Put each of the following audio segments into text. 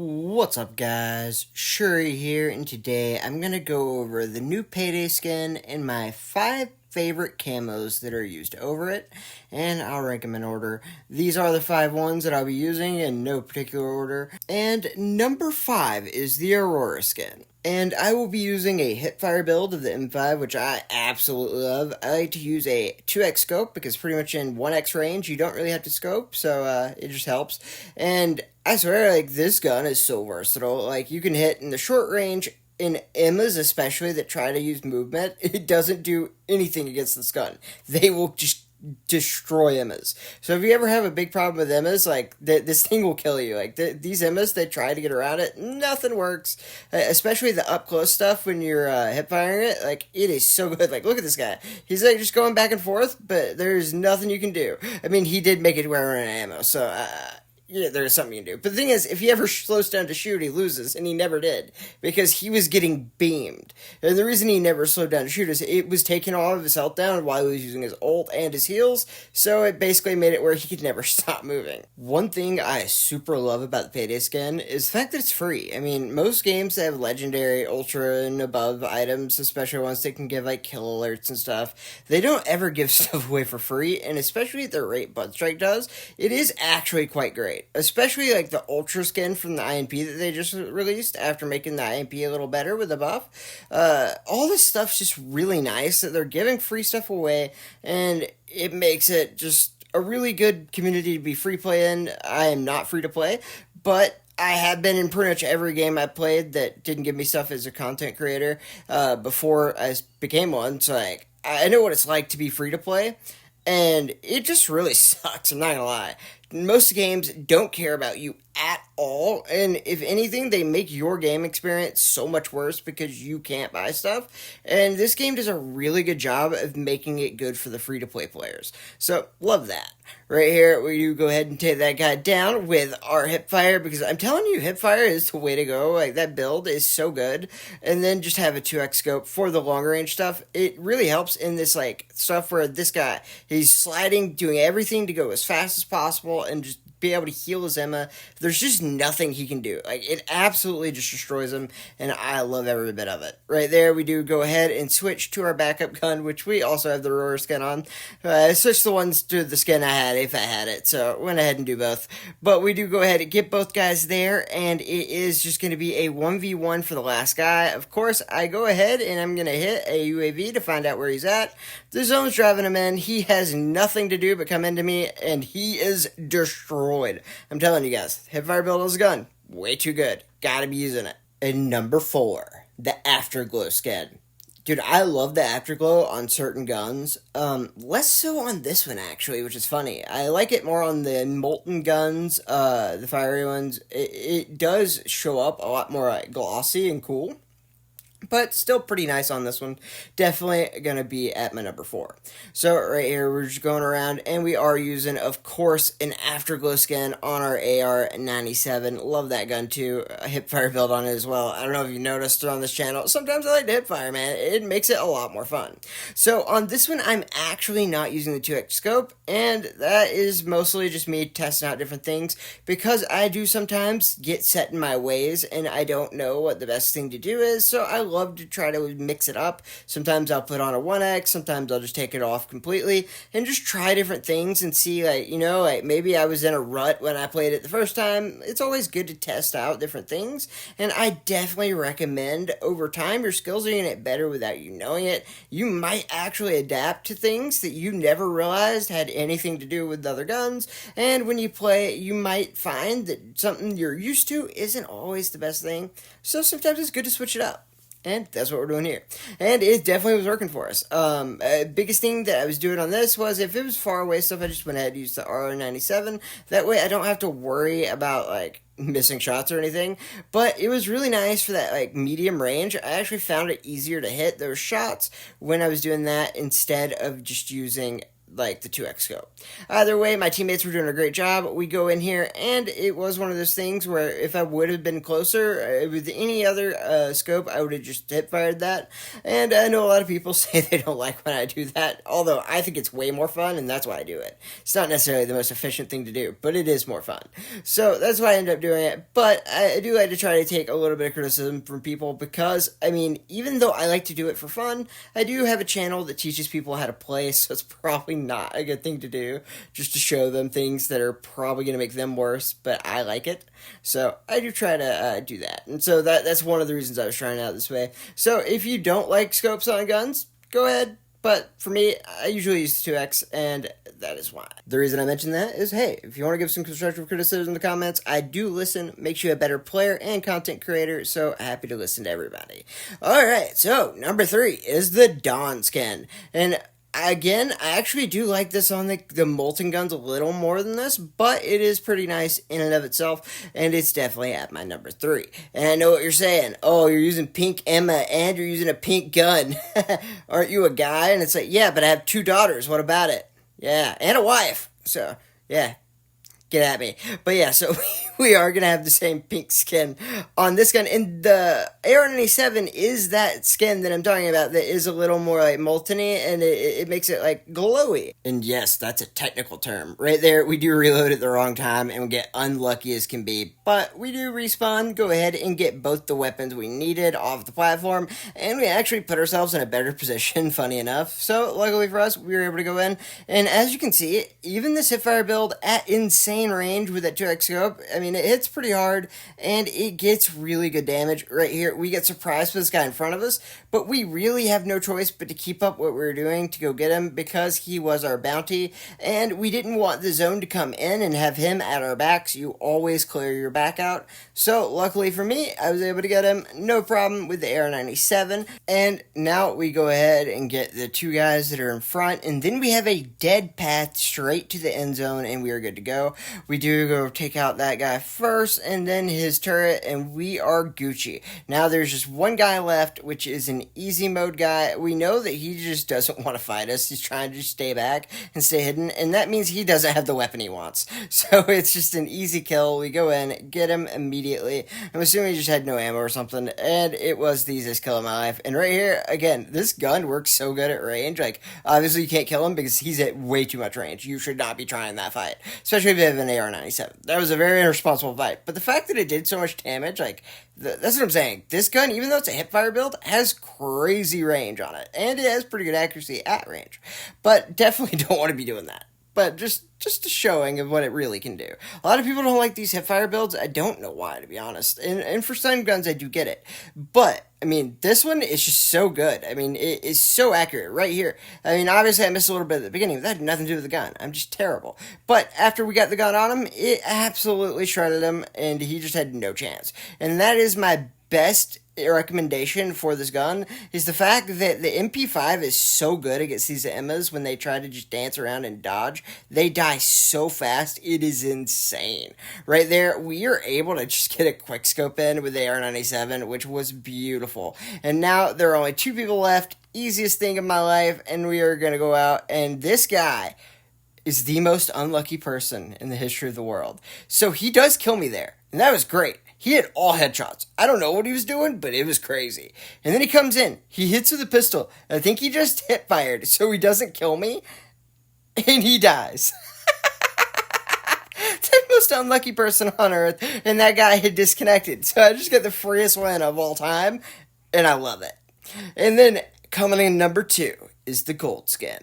What's up guys, Shouri here, and today I'm going to go over the new Payday skin and my 5 favorite camos that are used over it, and I'll rank them in order. These are the 5 ones that I'll be using in no particular order, and number 5 is the Aurora skin. And I will be using a hipfire build of the MP5, which I absolutely love. I like to use a 2x scope because pretty much in 1x range you don't really have to scope, so it just helps. And I swear, like, this gun is so versatile. Like, you can hit in the short range, in Emmas especially that try to use movement. It doesn't do anything against this gun. They will just destroy Emmas. So if you ever have a big problem with Emmas, like, this thing will kill you. Like, these Emmas, they try to get around it, nothing works. Especially the up close stuff when you're hip firing it, like, it is so good. Like, look at this guy. He's like just going back and forth, but there's nothing you can do. I mean, he did make it where in ammo, so yeah, there's something you can do. But the thing is, if he ever slows down to shoot, he loses, and he never did, because he was getting beamed. And the reason he never slowed down to shoot is it was taking all of his health down while he was using his ult and his heals, so it basically made it where he could never stop moving. One thing I super love about the Payday skin is the fact that it's free. I mean, most games that have legendary, ultra, and above items, especially ones that can give, like, kill alerts and stuff, they don't ever give stuff away for free, and especially at the rate bloodstrike does, it is actually quite great. Especially like the ultra skin from the INP that they just released after making the INP a little better with the buff. All this stuff's just really nice that they're giving free stuff away, and it makes it just a really good community to be free play in. I am not free to play, but I have been in pretty much every game I played that didn't give me stuff as a content creator before I became one. So like, I know what it's like to be free to play, and it just really sucks, I'm not gonna lie. Most games don't care about you at all, and if anything, they make your game experience so much worse because you can't buy stuff, and this game does a really good job of making it good for the free-to-play players. So, love that. Right here, we do go ahead and take that guy down with our hipfire, because I'm telling you, hipfire is the way to go. Like, that build is so good, and then just have a 2x scope for the longer range stuff. It really helps in this, like, stuff where this guy, he's sliding, doing everything to go as fast as possible, and just be able to heal his Emma. There's just nothing he can do. Like, it absolutely just destroys him, and I love every bit of it. Right there, we do go ahead and switch to our backup gun, which we also have the Aurora skin on. I switched the ones to the skin I had if I had it, so went ahead and do both. But we do go ahead and get both guys there, and it is just going to be a 1v1 for the last guy. Of course, I go ahead and I'm going to hit a UAV to find out where he's at. The zone's driving him in. He has nothing to do but come into me, and he is destroyed. I'm telling you guys, hipfire build is a gun. Way too good. Gotta be using it. And number 4, the Afterglow skin. Dude, I love the Afterglow on certain guns. Less so on this one, actually, which is funny. I like it more on the molten guns, the fiery ones. It does show up a lot more glossy and cool, but still pretty nice on this one. Definitely gonna be at my number 4. So right here, we're just going around, and we are using, of course, an Afterglow skin on our AR-97. Love that gun too. A hipfire build on it as well. I don't know if you noticed on this channel, sometimes I like to hipfire, man. It makes it a lot more fun. So on this one, I'm actually not using the 2x scope, and that is mostly just me testing out different things, because I do sometimes get set in my ways, and I don't know what the best thing to do is, so I love to try to mix it up. Sometimes I'll put on a 1x, sometimes I'll just take it off completely, and just try different things and see, like, you know, like, maybe I was in a rut when I played it the first time. It's always good to test out different things, and I definitely recommend, over time, your skills are going to get better without you knowing it. You might actually adapt to things that you never realized had anything to do with other guns, and when you play, you might find that something you're used to isn't always the best thing, so sometimes it's good to switch it up. And that's what we're doing here. And it definitely was working for us. Biggest thing that I was doing on this was, if it was far away stuff, I just went ahead and used the R97. That way I don't have to worry about, like, missing shots or anything. But it was really nice for that, like, medium range. I actually found it easier to hit those shots when I was doing that instead of just using like the 2x scope. Either way, my teammates were doing a great job. We go in here, and it was one of those things where if I would have been closer with any other scope, I would have just hip fired that. And I know a lot of people say they don't like when I do that, although I think it's way more fun, and that's why I do it. It's not necessarily the most efficient thing to do, but it is more fun. So that's why I end up doing it. But I do like to try to take a little bit of criticism from people because, I mean, even though I like to do it for fun, I do have a channel that teaches people how to play, so it's probably not a good thing to do, just to show them things that are probably going to make them worse, but I like it. So I do try to do that. And so that's one of the reasons I was trying it out this way. So if you don't like scopes on guns, go ahead. But for me, I usually use the 2x, and that is why. The reason I mention that is, hey, if you want to give some constructive criticism in the comments, I do listen. Makes you a better player and content creator, so happy to listen to everybody. Alright, so number 3 is the Dawn skin. And again, I actually do like this on the Molten guns a little more than this, but it is pretty nice in and of itself, and it's definitely at my number 3. And I know what you're saying. Oh, you're using pink Emma, and you're using a pink gun. Aren't you a guy? And it's like, yeah, but I have 2 daughters. What about it? Yeah, and a wife. So, yeah. Get at me. But yeah, so we are going to have the same pink skin on this gun. And the AR-97 is that skin that I'm talking about that is a little more like molten-y, and it makes it like glowy. And yes, that's a technical term. Right there, we do reload at the wrong time and we get unlucky as can be. But we do respawn, go ahead and get both the weapons we needed off the platform, and we actually put ourselves in a better position, funny enough. So luckily for us, we were able to go in. And as you can see, even this hipfire build at insane range with that 2x scope, I mean, it hits pretty hard and it gets really good damage. Right here, we get surprised with this guy in front of us, but we really have no choice but to keep up what we were doing to go get him because he was our bounty, and we didn't want the zone to come in and have him at our backs. You always clear your back out. So luckily for me, I was able to get him, no problem with the AR-97. And now we go ahead and get the 2 guys that are in front, and then we have a dead path straight to the end zone, and we are good to go. We do go take out that guy first, and then his turret, and we are Gucci. Now there's just one guy left, which is an easy mode guy. We know that he just doesn't want to fight us. He's trying to just stay back and stay hidden, and that means he doesn't have the weapon he wants. So it's just an easy kill. We go in, get him immediately. I'm assuming he just had no ammo or something, and it was the easiest kill of my life. And right here, again, this gun works so good at range. Like, obviously you can't kill him because he's at way too much range. You should not be trying that fight, especially if you have an AR-97. That was a very irresponsible fight. But the fact that it did so much damage, like, that's what I'm saying. This gun, even though it's a hipfire build, has crazy range on it. And it has pretty good accuracy at range. But definitely don't want to be doing that. But just a showing of what it really can do. A lot of people don't like these hipfire builds. I don't know why, to be honest. And for stun guns, I do get it. But, I mean, this one is just so good. I mean, it is so accurate right here. I mean, obviously I missed a little bit at the beginning, but that had nothing to do with the gun. I'm just terrible. But after we got the gun on him, it absolutely shredded him, and he just had no chance. And that is my best recommendation for this gun, is the fact that the MP5 is so good against these Emmas when they try to just dance around and dodge. They die so fast, it is insane. Right there, we are able to just get a quick scope in with the AR-97, which was beautiful. And now there are only 2 people left, easiest thing of my life, and we are going to go out, and this guy is the most unlucky person in the history of the world. So he does kill me there, and that was great. He hit all headshots. I don't know what he was doing, but it was crazy. And then he comes in. He hits with a pistol. I think he just hit fired, so he doesn't kill me. And he dies. The most unlucky person on earth. And that guy had disconnected. So I just get the freest win of all time. And I love it. And then coming in number 2 is the gold skin.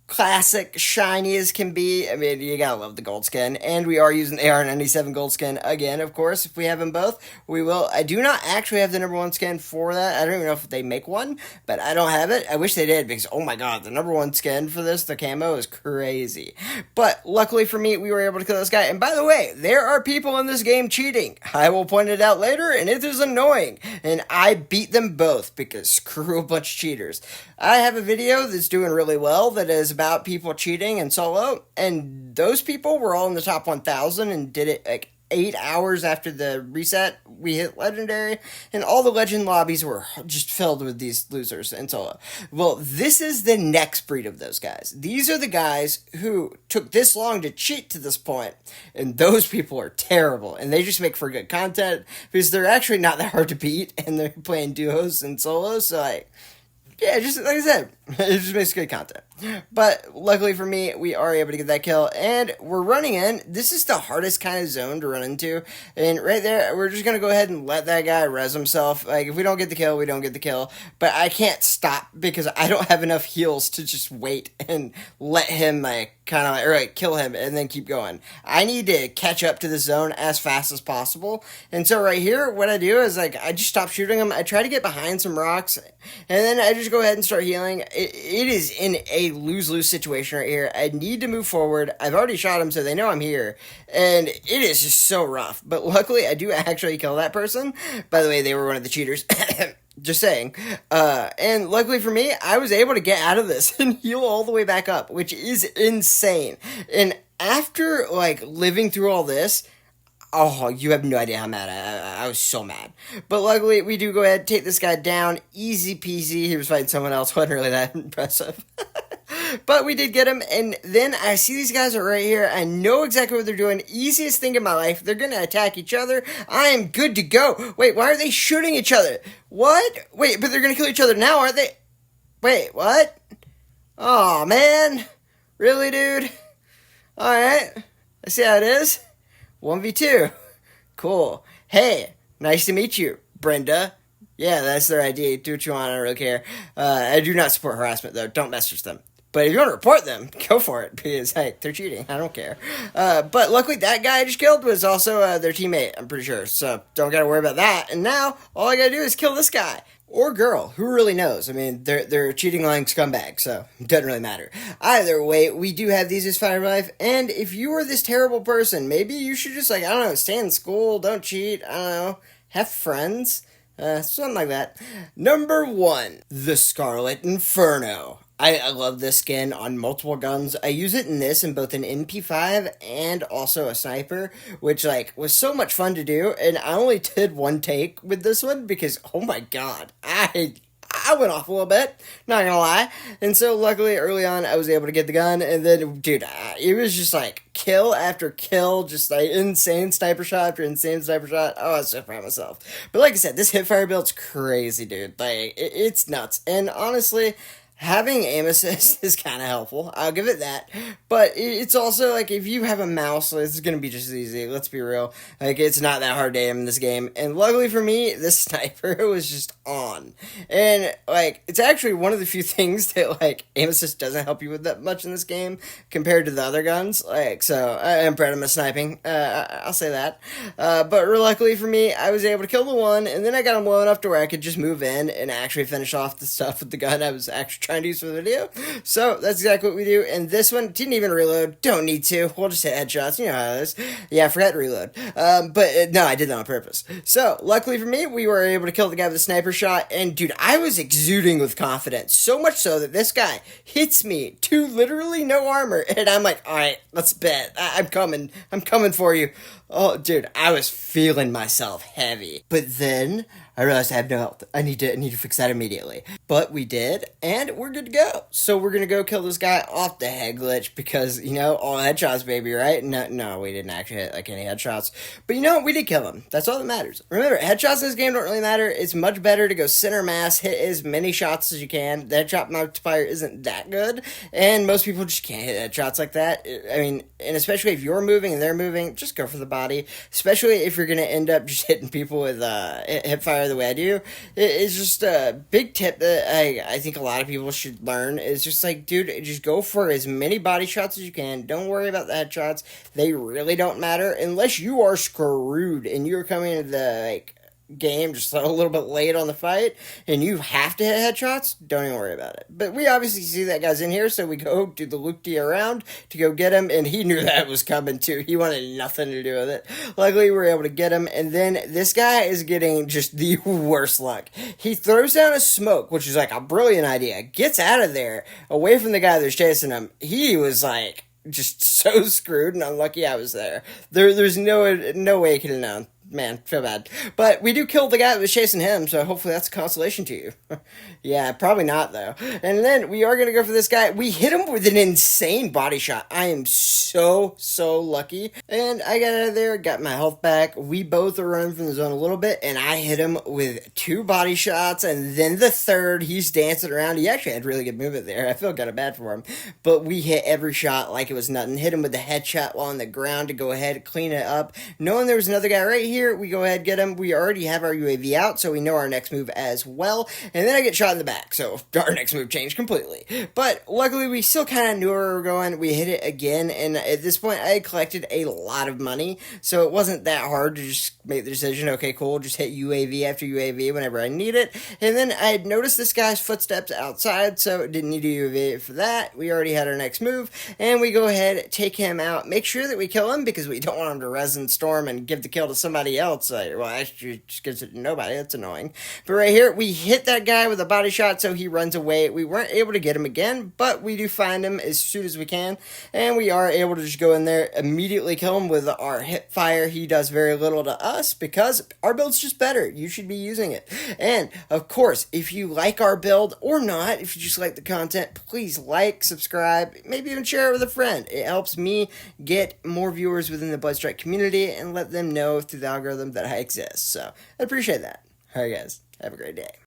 Classic, shiny as can be. I mean, you gotta love the gold skin. And we are using the AR-97 gold skin again, of course. If we have them both, we will. I do not actually have the number 1 skin for that. I don't even know if they make one, but I don't have it. I wish they did, because, oh my god, the number 1 skin for this, the camo, is crazy. But luckily for me, we were able to kill this guy. And by the way, there are people in this game cheating. I will point it out later, and it is annoying. And I beat them both, because screw a bunch of cheaters. I have a video that's doing really well that is about people cheating in solo, and those people were all in the top 1,000 and did it like 8 hours after the reset, we hit legendary, and all the legend lobbies were just filled with these losers in solo. Well, this is the next breed of those guys. These are the guys who took this long to cheat to this point, and those people are terrible, and they just make for good content because they're actually not that hard to beat, and they're playing duos and solos, so like, yeah, just like I said, it just makes good content. But luckily for me, we are able to get that kill, and we're running in. This is the hardest kind of zone to run into, and right there, we're just going to go ahead and let that guy res himself. Like, if we don't get the kill, we don't get the kill, but I can't stop because I don't have enough heals to just wait and let him, like, kind of, or like, kill him and then keep going. I need to catch up to the zone as fast as possible, and so right here, what I do is, like, I just stop shooting him. I try to get behind some rocks, and then I just go ahead and start healing. It is in a lose-lose situation right here. I need to move forward. I've already shot him, so they know I'm here, and it is just so rough. But luckily, I do actually kill that person. By the way, they were one of the cheaters. Just saying. And luckily for me, I was able to get out of this and heal all the way back up, which is insane. And after, like, living through all this, oh, you have no idea how mad I was so mad. But luckily, we do go ahead and take this guy down. Easy peasy. He was fighting someone else. Wasn't really that impressive. But we did get him, and then I see these guys are right here. I know exactly what they're doing. Easiest thing in my life. They're going to attack each other. I am good to go. Wait, why are they shooting each other? What? Wait, but they're going to kill each other now, aren't they? Wait, what? Oh, man. Really, dude? Alright. I see how it is. 1v2. Cool. Hey, nice to meet you, Brenda. Yeah, that's their ID. Do what you want. I don't really care. I do not support harassment, though. Don't message them. But if you want to report them, go for it, because, hey, they're cheating. I don't care. But luckily, that guy I just killed was also their teammate, I'm pretty sure. So don't got to worry about that. And now, all I got to do is kill this guy. Or girl. Who really knows? I mean, they're cheating lying scumbags, so it doesn't really matter. Either way, we do have these as Fire Life, and if you are this terrible person, maybe you should just, like, I don't know, stay in school, don't cheat, I don't know, have friends, something like that. Number 1, the Scarlet Inferno. I love this skin on multiple guns. I use it in this in both an MP5 and also a sniper, which, like, was so much fun to do, and I only did one take with this one because, oh my god, I went off a little bit, not gonna lie. And so luckily early on I was able to get the gun, and then dude, it was just like kill after kill, just like insane sniper shot after insane sniper shot. Oh, I was so proud of myself. But like I said, this hipfire build's crazy, dude. Like it's nuts. And honestly, having aim assist is kind of helpful. I'll give it that. But it's also, like, if you have a mouse, this is going to be just as easy. Let's be real. Like, it's not that hard to aim in this game. And luckily for me, this sniper was just on. And, like, it's actually one of the few things that, like, aim assist doesn't help you with that much in this game compared to the other guns. Like, so, I am proud of my sniping. I'll say that. But luckily for me, I was able to kill the one, and then I got him low enough to where I could just move in and actually finish off the stuff with the gun I was actually trying to use for the video. So that's exactly what we do. And this one didn't even reload. Don't need to. We'll just hit headshots. You know how it is. Yeah, I forgot to reload. But no, I did that on purpose. So luckily for me, we were able to kill the guy with a sniper shot. And dude, I was exuding with confidence. So much so that this guy hits me to literally no armor. And I'm like, all right, let's bet. I'm coming. I'm coming for you. Oh, dude, I was feeling myself heavy. But then I realized I have no health. I need to fix that immediately. But we did, and we're good to go. So we're gonna go kill this guy off the head glitch because, you know, all headshots, baby, right? No, we didn't actually hit, like, any headshots. But, you know, we did kill him. That's all that matters. Remember, headshots in this game don't really matter. It's much better to go center mass, hit as many shots as you can. The headshot multiplier isn't that good, and most people just can't hit headshots like that. I mean, and especially if you're moving and they're moving, just go for the body. Especially if you're gonna end up just hitting people with hipfire the way I do. It's just a big tip that I think a lot of people should learn. Is just like, dude, just go for as many body shots as you can. Don't worry about the headshots. They really don't matter unless you are screwed and you're coming into the, like, game just a little bit late on the fight and you have to hit headshots. Don't even worry about it. But we obviously see that guy's in here, so we go do the loop-de around to go get him, and he knew that was coming too. He wanted nothing to do with it. Luckily we were able to get him, and then this guy is getting just the worst luck. He throws down a smoke, which is like a brilliant idea, gets out of there away from the guy that's chasing him. He was like just so screwed and unlucky I was there. There's no way he could have known. Man, feel bad. But we do kill the guy that was chasing him, so hopefully that's a consolation to you. Yeah, probably not, though. And then we are going to go for this guy. We hit him with an insane body shot. I am so lucky. And I got out of there, got my health back. We both are running from the zone a little bit, and I hit him with 2 body shots, and then the third, he's dancing around. He actually had really good movement there. I feel kind of bad for him. But we hit every shot like it was nothing. Hit him with the headshot while on the ground to go ahead and clean it up. Knowing there was another guy right here, we go ahead and get him. We already have our UAV out, so we know our next move as well. And then I get shot in the back, so our next move changed completely. But luckily, we still kind of knew where we were going. We hit it again, and at this point, I had collected a lot of money, so it wasn't that hard to just make the decision, okay, cool, just hit UAV after UAV whenever I need it. And then I had noticed this guy's footsteps outside, so didn't need a UAV for that. We already had our next move, and we go ahead, take him out, make sure that we kill him, because we don't want him to resin storm and give the kill to somebody else. Well, actually, just gives it to nobody. That's annoying. But right here, we hit that guy with a body shot, so he runs away. We weren't able to get him again, but we do find him as soon as we can, and we are able to just go in there, immediately kill him with our hip fire. He does very little to us because our build's just better. You should be using it. And, of course, if you like our build or not, if you just like the content, please like, subscribe, maybe even share it with a friend. It helps me get more viewers within the bloodstrike community and let them know through the algorithm that I exist. So I appreciate that. All right, guys. Have a great day.